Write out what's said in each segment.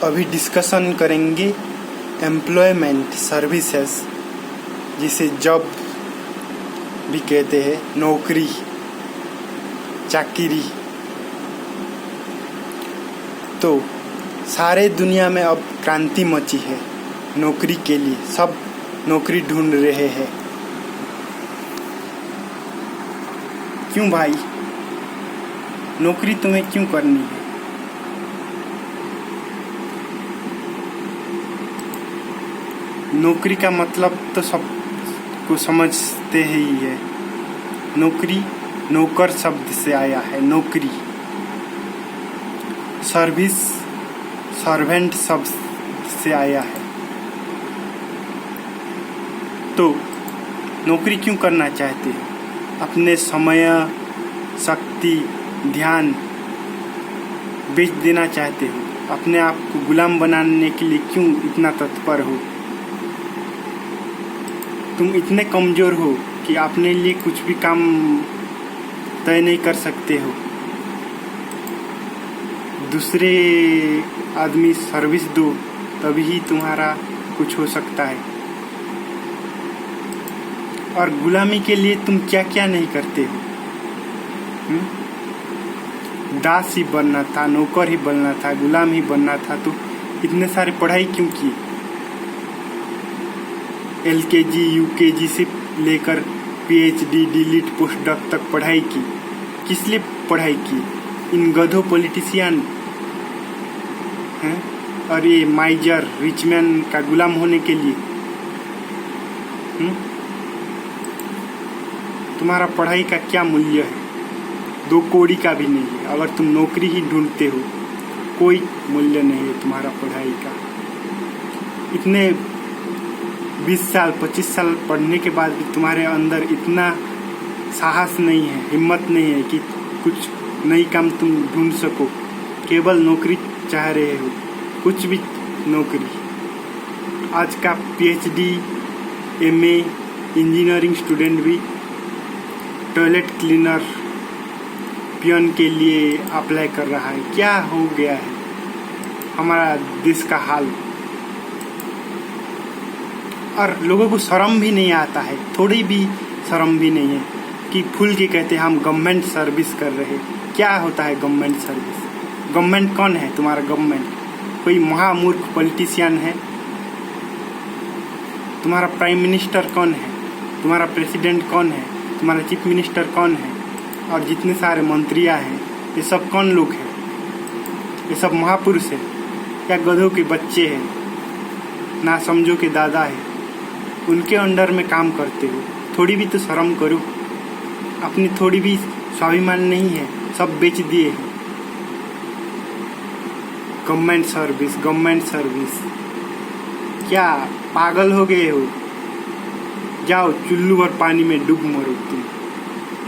अभी डिस्कशन करेंगे employment services, जिसे जॉब भी कहते हैं, नौकरी चाकरी। तो सारे दुनिया में अब क्रांति मची है नौकरी के लिए, सब नौकरी ढूंढ रहे हैं। क्यों भाई, नौकरी तुम्हें क्यों करनी है? नौकरी का मतलब तो सबको समझते ही है। नौकरी नौकर शब्द से आया है, नौकरी। सर्विस सर्वेंट शब्द से आया है। तो नौकरी क्यों करना चाहते हो? अपने समय, शक्ति, ध्यान बेच देना चाहते हो? अपने आप को गुलाम बनाने के लिए क्यों इतना तत्पर हो? तुम इतने कमजोर हो कि अपने लिए कुछ भी काम तय नहीं कर सकते हो। दूसरे आदमी सर्विस दो, तभी तुम्हारा कुछ हो सकता है। और गुलामी के लिए तुम क्या क्या नहीं करते हो। दास ही बनना था, नौकर ही बनना था, गुलाम ही बनना था, तो इतने सारे पढ़ाई क्यों की? LKG UKG से लेकर PhD डीलिट पोस्टडॉक तक पढ़ाई की। किस लिए पढ़ाई की? इन गधों पॉलिटिशियन हैं और ये माइजर रिचमैन का गुलाम होने के लिए। तुम्हारा पढ़ाई का क्या मूल्य है? 2 कौड़ी का भी नहीं है। अगर तुम नौकरी ही ढूंढते हो, कोई मूल्य नहीं है तुम्हारा पढ़ाई का। इतने 20 साल 25 साल पढ़ने के बाद भी तुम्हारे अंदर इतना साहस नहीं है, हिम्मत नहीं है कि कुछ नई काम तुम ढूंढ सको। केवल नौकरी चाह रहे हो, कुछ भी नौकरी। आज का PhD MA इंजीनियरिंग स्टूडेंट भी टॉयलेट क्लीनर पियन के लिए अप्लाई कर रहा है। क्या हो गया है हमारा देश का हाल? और लोगों को शर्म भी नहीं आता है, थोड़ी भी शर्म भी नहीं है कि फूल के कहते हैं हम गवर्नमेंट सर्विस कर रहे हैं। क्या होता है गवर्नमेंट सर्विस? गवर्नमेंट कौन है तुम्हारा? गवर्नमेंट कोई महामूर्ख पॉलिटिशियन है? तुम्हारा प्राइम मिनिस्टर कौन है? तुम्हारा प्रेसिडेंट कौन है? तुम्हारा चीफ मिनिस्टर कौन है? और जितने सारे मंत्रियां हैं, ये सब कौन लोग हैं? ये सब महापुरुष है या गधों के बच्चे हैं, ना समझो के दादा है? उनके अंडर में काम करते हो, थोड़ी भी तो शर्म करो। अपनी थोड़ी भी स्वाभिमान नहीं है, सब बेच दिए हैं। गवर्नमेंट सर्विस, गवर्नमेंट सर्विस, क्या पागल हो गए हो? जाओ चुल्लू भर पानी में डूब मरो तुम,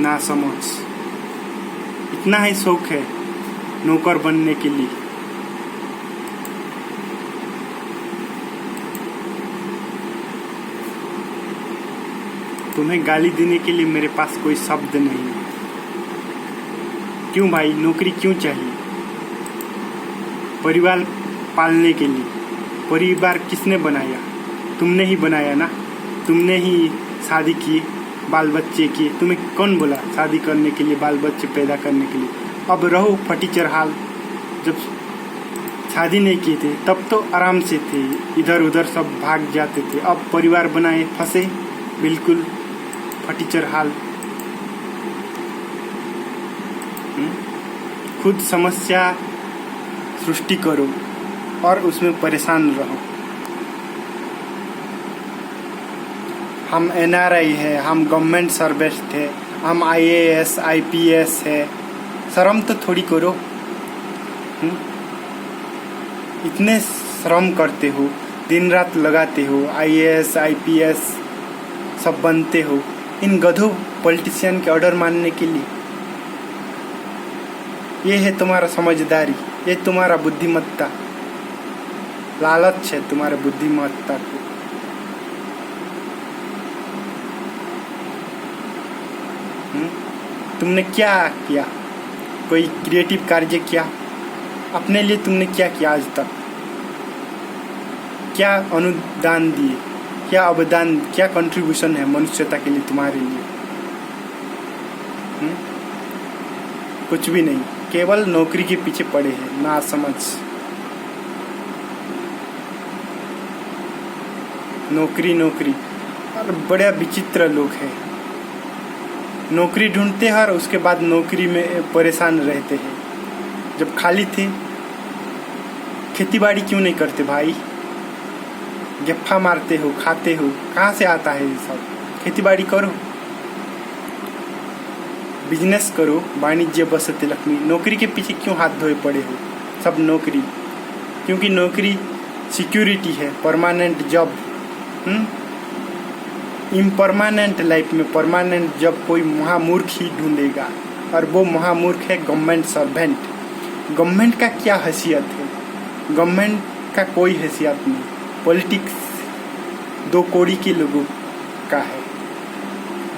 ना समझ। इतना ही शौक है नौकर बनने के लिए। तुम्हें गाली देने के लिए मेरे पास कोई शब्द नहीं है। क्यों भाई, नौकरी क्यों चाहिए? परिवार पालने के लिए। परिवार किसने बनाया? तुमने ही बनाया ना। तुमने ही शादी किए, बाल बच्चे किए। तुम्हें कौन बोला शादी करने के लिए, बाल बच्चे पैदा करने के लिए? अब रहो फटीचर हाल। जब शादी नहीं किए थे तब तो आराम से थे, इधर उधर सब भाग जाते थे। अब परिवार बनाए, फंसे बिल्कुल फटीचर हाल। खुद समस्या सृष्टि करो और उसमें परेशान रहो। हम NRI है, हम गवर्नमेंट सर्वेंट है, हम IAS IPS है, शर्म तो थोड़ी करो। इतने श्रम करते हो, दिन रात लगाते हो, IAS IPS सब बनते हो इन गधों पॉलिटिशियन के ऑर्डर मानने के लिए। ये है तुम्हारा समझदारी, ये तुम्हारा बुद्धिमत्ता। लालच है तुम्हारे बुद्धिमत्ता को। तुमने क्या किया? कोई क्रिएटिव कार्य किया? अपने लिए तुमने क्या किया आज तक? क्या अनुदान दिए, क्या अवदान, क्या कंट्रीब्यूशन है मनुष्यता के लिए तुम्हारे लिए? कुछ भी नहीं, केवल नौकरी के पीछे पड़े हैं, ना समझ। नौकरी नौकरी, और बड़े विचित्र लोग हैं। नौकरी ढूंढते हैं और उसके बाद नौकरी में परेशान रहते हैं। जब खाली थे खेतीबाड़ी क्यों नहीं करते भाई? गप्पा मारते हो, खाते हो, कहाँ से आता है ये सब? खेतीबाड़ी करो, बिजनेस करो, वाणिज्य बसते लक्ष्मी। नौकरी के पीछे क्यों हाथ धोए पड़े हो? सब नौकरी, क्योंकि नौकरी सिक्योरिटी है, परमानेंट जॉब। इम्परमानेंट लाइफ में परमानेंट जॉब कोई महामूर्ख ही ढूंढेगा, और वो महामूर्ख है गवर्नमेंट सर्वेंट। गवर्नमेंट का क्या हैसियत है? गवर्नमेंट का कोई हैसियत नहीं। पॉलिटिक्स 2 कौड़ी के लोगों का है,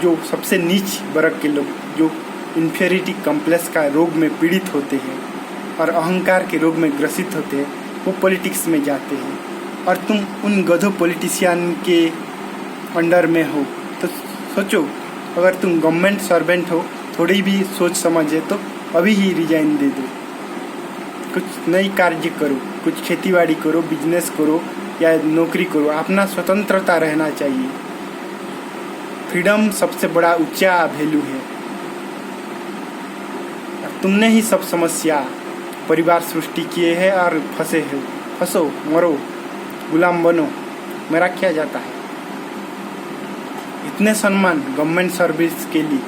जो सबसे नीच वर्ग के लोग, जो इन्फीरियरिटी कॉम्प्लेक्स का रोग में पीड़ित होते हैं और अहंकार के रोग में ग्रसित होते हैं, वो पॉलिटिक्स में जाते हैं। और तुम उन गधों पॉलिटिशियन के अंडर में हो, तो सोचो, अगर तुम गवर्नमेंट सर्वेंट हो, थोड़ी भी सोच समझ है तो अभी ही रिजाइन दे दो। कुछ नई कार्य करो, कुछ खेतीबाड़ी करो, बिजनेस करो या नौकरी करो। अपना स्वतंत्रता रहना चाहिए। फ्रीडम सबसे बड़ा ऊंचा वैल्यू है। तुमने ही सब समस्या परिवार सृष्टि किए हैं और फंसे हो। फंसो, मरो, गुलाम बनो, मेरा क्या जाता है? इतने सम्मान गवर्नमेंट सर्विस के लिए।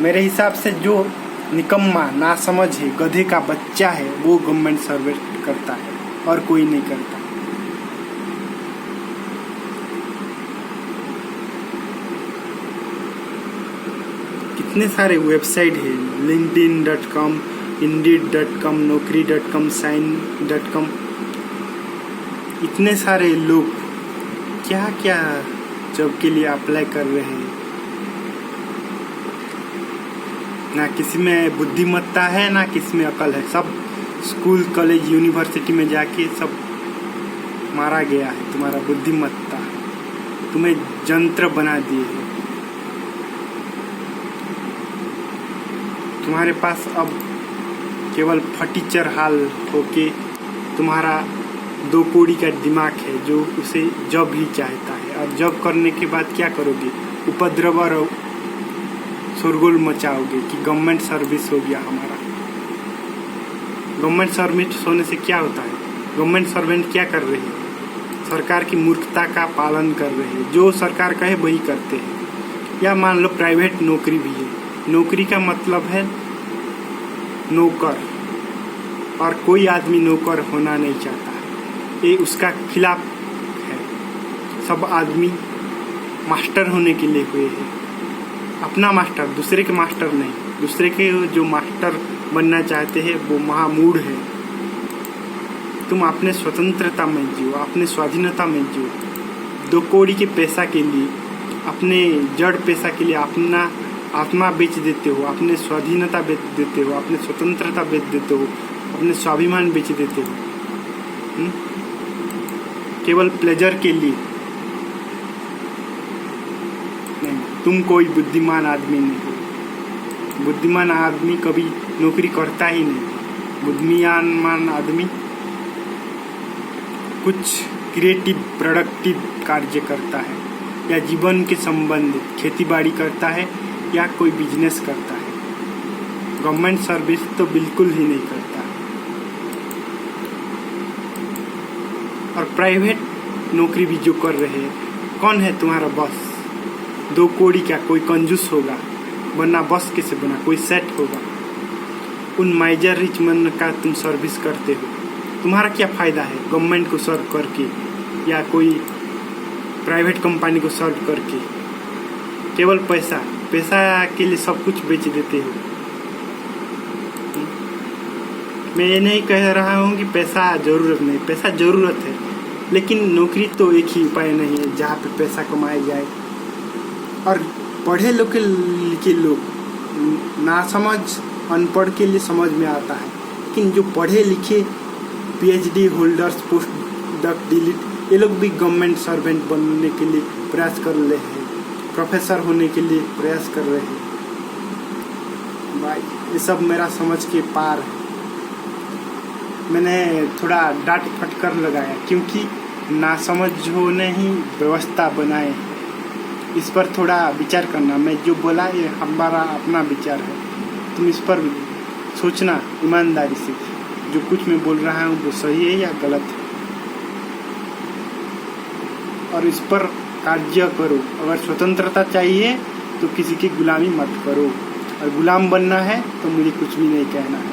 मेरे हिसाब से जो निकम्मा नासमझ है, गधे का बच्चा है, वो गवर्नमेंट सर्विस करता है और कोई नहीं करता। कितने सारे वेबसाइट है, linkedin.com, indeed.com, naukri.com, sign.com। इतने सारे लोग क्या क्या जॉब के लिए अप्लाई कर रहे हैं। ना किसी में बुद्धिमत्ता है, ना किसी में अकल है। सब स्कूल, कॉलेज, यूनिवर्सिटी में जाके सब मारा गया है। तुम्हारा बुद्धिमत्ता, तुम्हें यंत्र बना दिए है। तुम्हारे पास अब केवल फटीचर हाल होके तुम्हारा 2 कौड़ी का दिमाग है, जो उसे जॉब ही चाहता है। और जॉब करने के बाद क्या करोगे? उपद्रव और शोरगुल मचाओगे कि गवर्नमेंट सर्विस हो गया हमारा। गवर्नमेंट सर्विस होने से क्या होता है? गवर्नमेंट सर्वेंट क्या कर रहे हैं? सरकार की मूर्खता का पालन कर रहे हैं। जो सरकार कहे वही करते हैं। या मान लो प्राइवेट नौकरी भी है। नौकरी का मतलब है नौकर, और कोई आदमी नौकर होना नहीं चाहता। ये उसका खिलाफ है। सब आदमी मास्टर होने के लिए हुए हैं। अपना मास्टर, दूसरे के मास्टर नहीं। दूसरे के जो मास्टर बनना चाहते हैं वो महामूढ़ है। तुम अपने स्वतंत्रता में जियो, अपने स्वाधीनता में जियो। 2 कौड़ी के पैसा के लिए, अपने जड़ पैसा के लिए अपना आत्मा बेच देते हो, अपने स्वाधीनता बेच देते हो, अपने स्वतंत्रता बेच देते हो, अपने स्वाभिमान बेच देते हो, केवल प्लेजर के लिए। नहीं, तुम कोई बुद्धिमान आदमी नहीं हो। बुद्धिमान आदमी कभी नौकरी करता ही नहीं। बुद्धिमान आदमी कुछ क्रिएटिव, प्रोडक्टिव कार्य करता है, या जीवन के संबंधित खेतीबाड़ी करता है, या कोई बिजनेस करता है। गवर्नमेंट सर्विस तो बिल्कुल ही नहीं करता। और प्राइवेट नौकरी भी जो कर रहे हैं, कौन है तुम्हारा बॉस? 2 कौड़ी का कोई कंजूस होगा, वरना बॉस कैसे बना? कोई सेट होगा। उन माइजर रिच मन का तुम सर्विस करते हो। तुम्हारा क्या फ़ायदा है गवर्नमेंट को सर्व करके, या कोई प्राइवेट कंपनी को सर्व करके? केवल पैसा, पैसा के लिए सब कुछ बेच देते हो। मैं ये नहीं कह रहा हूँ कि पैसा ज़रूरत नहीं, पैसा ज़रूरत है, लेकिन नौकरी तो एक ही उपाय नहीं है जहाँ पे पैसा कमाया जाए। और पढ़े लिखे लोग नासमझ, अनपढ़ के लिए समझ में आता है, लेकिन जो पढ़े लिखे PhD होल्डर्स, पोस्ट शिक्षक डिलीट ये लोग भी गवर्नमेंट सर्वेंट बनने के लिए प्रयास कर रहे हैं, प्रोफेसर होने के लिए प्रयास कर रहे हैं। भाई ये सब मेरा समझ के पार है। मैंने थोड़ा डांट फटकर लगाया क्योंकि नासमझों ने ही व्यवस्था बनाए है। इस पर थोड़ा विचार करना। मैं जो बोला ये हमारा अपना विचार है, तुम इस पर सोचना ईमानदारी से, जो कुछ मैं बोल रहा हूँ वो सही है या गलत है, और इस पर कार्य करो। अगर स्वतंत्रता चाहिए तो किसी की गुलामी मत करो, और गुलाम बनना है तो मुझे कुछ भी नहीं कहना है।